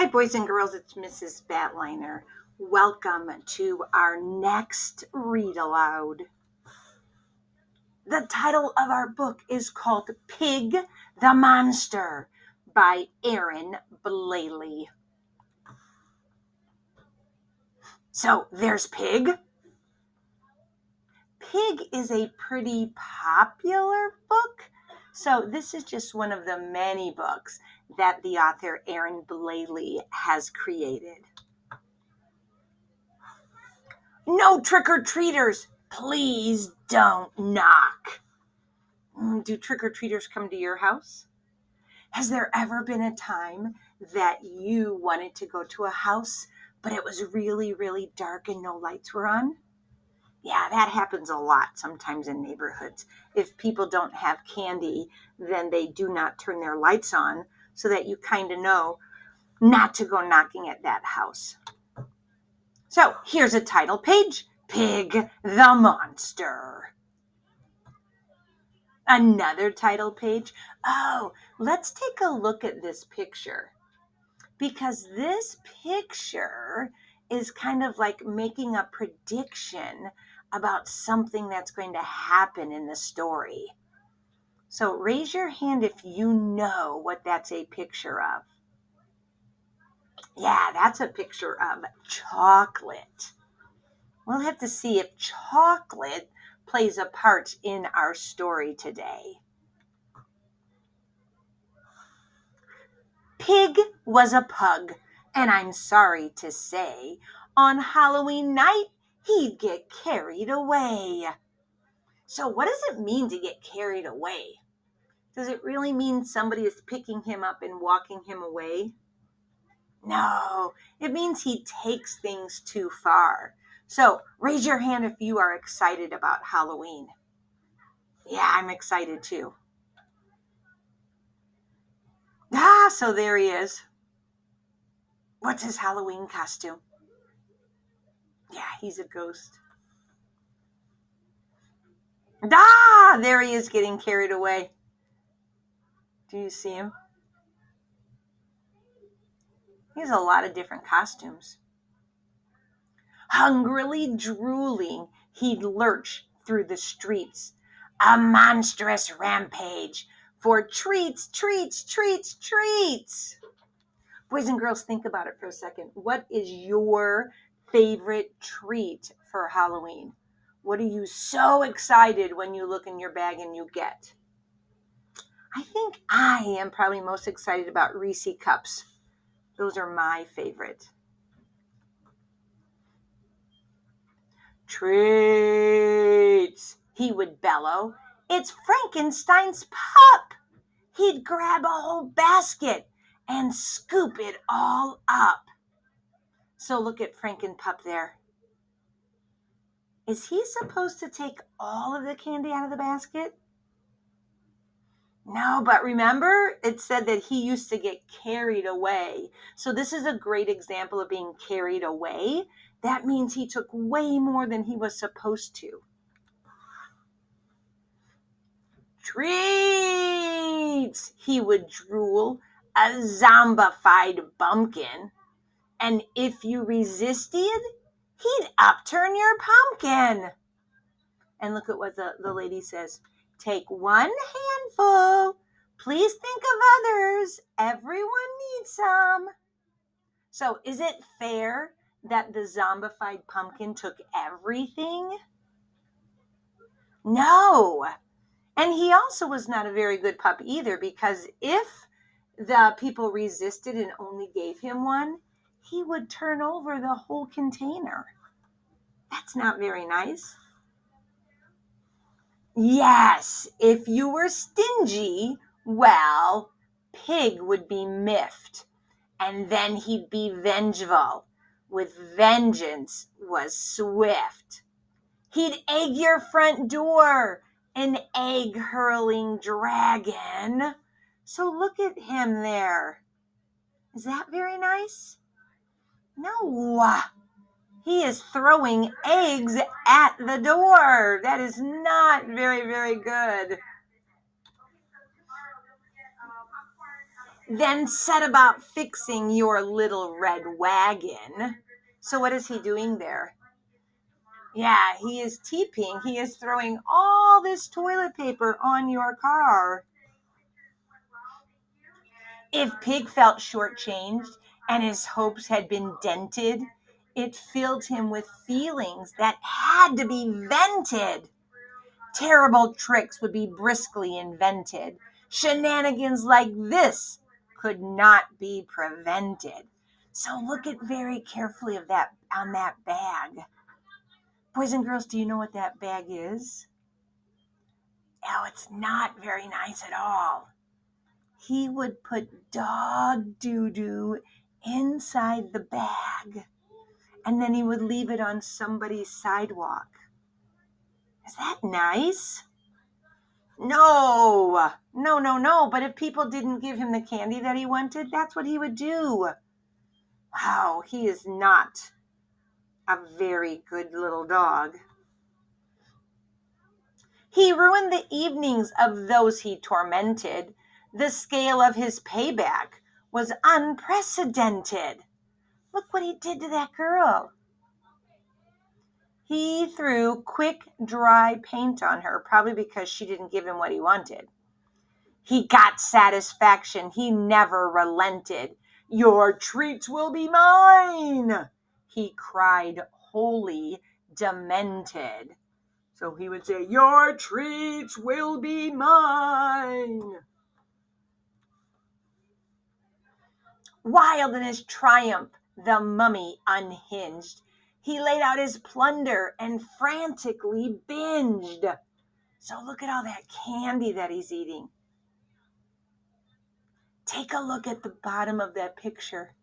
Hi, boys and girls, it's Mrs. Batliner. Welcome to our next read aloud. The title of our book is called Pig the Monster by Erin Blaley. So there's Pig. Pig is a pretty popular book. So this is just one of the many books that the author Erin Blaley has created. No trick-or-treaters, please don't knock. Do trick-or-treaters come to your house? Has there ever been a time that you wanted to go to a house, but it was really, really dark and no lights were on? Yeah, that happens a lot sometimes in neighborhoods. If people don't have candy, then they do not turn their lights on so that you kind of know not to go knocking at that house. So here's a title page, Pig the Monster. Another title page. Oh, let's take a look at this picture, because this picture is kind of like making a prediction about something that's going to happen in the story. So raise your hand if you know what that's a picture of. Yeah, that's a picture of chocolate. We'll have to see if chocolate plays a part in our story today. Pig was a pug, and I'm sorry to say, on Halloween night, he'd get carried away. So what does it mean to get carried away? Does it really mean somebody is picking him up and walking him away? No, it means he takes things too far. So raise your hand if you are excited about Halloween. Yeah, I'm excited too. So there he is. What's his Halloween costume? Yeah, he's a ghost. There he is getting carried away. Do you see him? He has a lot of different costumes. Hungrily drooling, he'd lurch through the streets. A monstrous rampage for treats, treats, treats, treats. Boys and girls, think about it for a second. What is your favorite treat for Halloween? What are you so excited when you look in your bag and you get? I think I am probably most excited about Reese Cups. Those are my favorite. Treats, he would bellow. It's Frankenstein's pup. He'd grab a whole basket and scoop it all up. So look at Frankenpup there. Is he supposed to take all of the candy out of the basket? No, but remember, it said that he used to get carried away. So this is a great example of being carried away. That means he took way more than he was supposed to. Treats, he would drool, a zombified bumpkin. And if you resisted, he'd upturn your pumpkin. And look at what the lady says. Take one handful. Please think of others. Everyone needs some. So is it fair that the zombified pumpkin took everything? No. And he also was not a very good pup either, because if the people resisted and only gave him one, he would turn over the whole container. That's not very nice. Yes, if you were stingy, well, Pig would be miffed, and then he'd be vengeful. With vengeance was swift. He'd egg your front door, an egg-hurling dragon. So look at him there. Is that very nice? No. He is throwing eggs at the door. That is not very, very good. then set about fixing your little red wagon. So what is he doing there? Yeah, he is teeping. He is throwing all this toilet paper on your car. If Pig felt shortchanged and his hopes had been dented, it filled him with feelings that had to be vented. Terrible tricks would be briskly invented. Shenanigans like this could not be prevented. So look at very carefully of that on that bag. Boys and girls, do you know what that bag is? Oh, it's not very nice at all. He would put dog doo-doo inside the bag, and then he would leave it on somebody's sidewalk. Is that nice? No. But if people didn't give him the candy that he wanted, that's what he would do. Wow, he is not a very good little dog. He ruined the evenings of those he tormented. The scale of his payback was unprecedented. Look what he did to that girl. He threw quick, dry paint on her, probably because she didn't give him what he wanted. He got satisfaction. He never relented. Your treats will be mine, he cried, wholly demented. So he would say, your treats will be mine. Wild in his triumph, the mummy unhinged. He laid out his plunder and frantically binged. So look at all that candy that he's eating. Take a look at the bottom of that picture.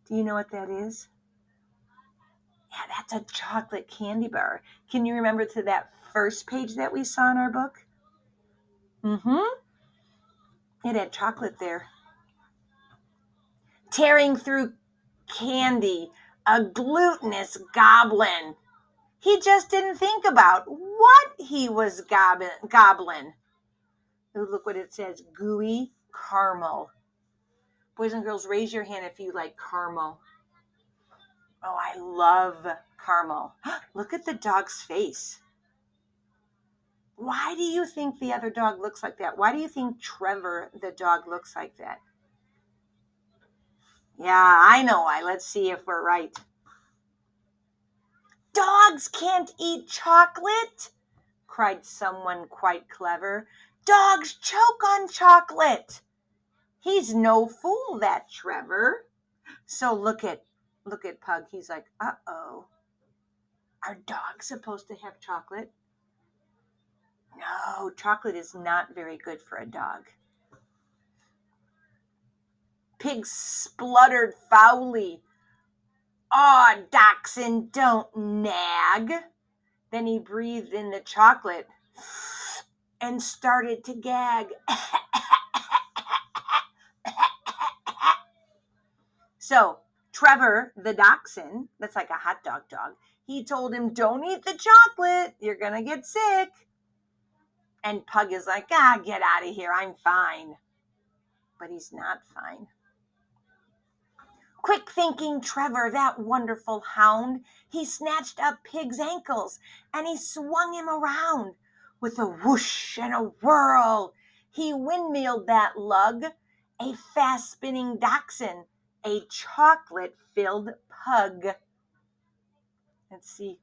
Do you know what that is? Yeah, that's a chocolate candy bar. Can you remember to that first page that we saw in our book? It had chocolate there. Tearing through candy, a glutinous goblin. He just didn't think about what he was gobbling. Ooh, look what it says, gooey caramel. Boys and girls, raise your hand if you like caramel. Oh, I love caramel. Look at the dog's face. Why do you think the other dog looks like that? Why do you think Trevor, the dog, looks like that? Yeah, I know why. Let's see if we're right. Dogs can't eat chocolate, cried someone quite clever. Dogs choke on chocolate. He's no fool, that Trevor. So look at Pug. He's like, uh-oh. Are dogs supposed to have chocolate? No, chocolate is not very good for a dog. Pig spluttered foully. Aw, Dachshund, don't nag. Then he breathed in the chocolate and started to gag. So Trevor, the dachshund, that's like a hot dog, he told him, don't eat the chocolate. You're going to get sick. And Pug is like, get out of here. I'm fine. But he's not fine. Quick thinking Trevor, that wonderful hound, he snatched up Pig's ankles and he swung him around. With a whoosh and a whirl, he windmilled that lug, a fast-spinning dachshund, a chocolate-filled pug. Let's see.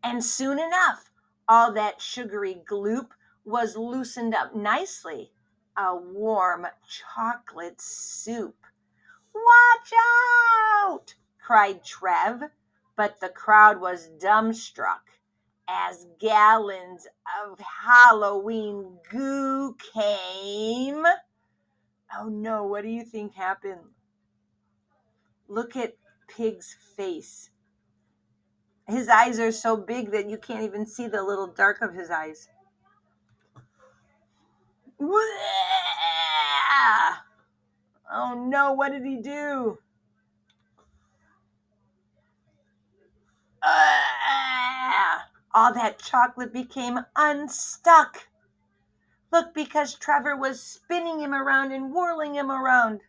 And soon enough, all that sugary gloop was loosened up nicely. A warm chocolate soup. Watch out! Cried Trev, but the crowd was dumbstruck as gallons of Halloween goo came. Oh no, what do you think happened? Look at Pig's face. His eyes are so big that you can't even see the little dark of his eyes. Oh no, what did he do? All that chocolate became unstuck. Look, because Trevor was spinning him around and whirling him around.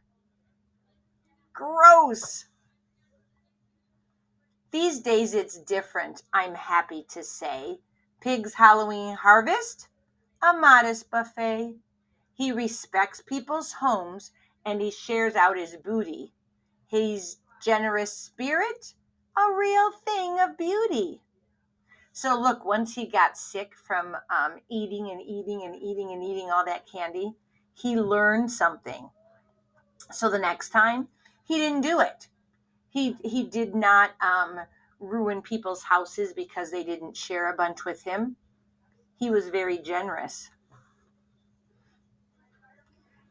Gross. These days it's different, I'm happy to say. Pig's Halloween harvest? A modest buffet. He respects people's homes and he shares out his booty. His generous spirit? A real thing of beauty. So look, once he got sick from eating and eating and eating and eating all that candy, he learned something. So the next time, he didn't do it. He did not ruin people's houses because they didn't share a bunch with him. He was very generous.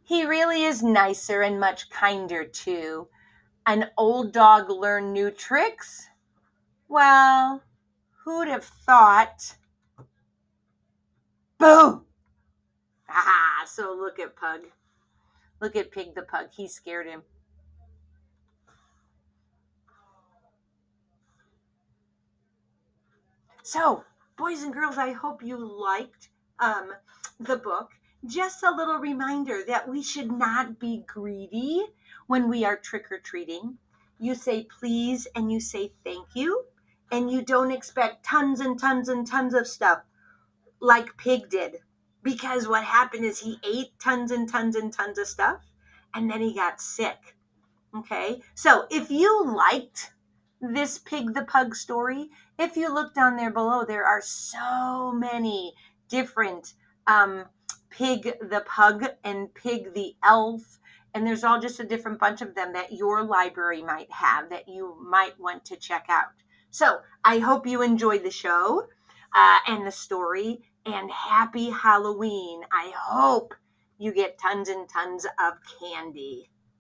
He really is nicer and much kinder too. An old dog learn new tricks? Well, who'd have thought? Boom! Ah, so look at Pug. Look at Pig the Pug. He scared him. So, boys and girls, I hope you liked the book. Just a little reminder that we should not be greedy when we are trick-or-treating. You say please and you say thank you, and you don't expect tons and tons and tons of stuff like Pig did. Because what happened is he ate tons and tons and tons of stuff, and then he got sick. Okay, so if you liked this Pig the Pug story, if you look down there below, there are so many different Pig the Pug and Pig the Elf, and there's all just a different bunch of them that your library might have that you might want to check out. So I hope you enjoyed the show and the story, and happy Halloween. I hope you get tons and tons of candy.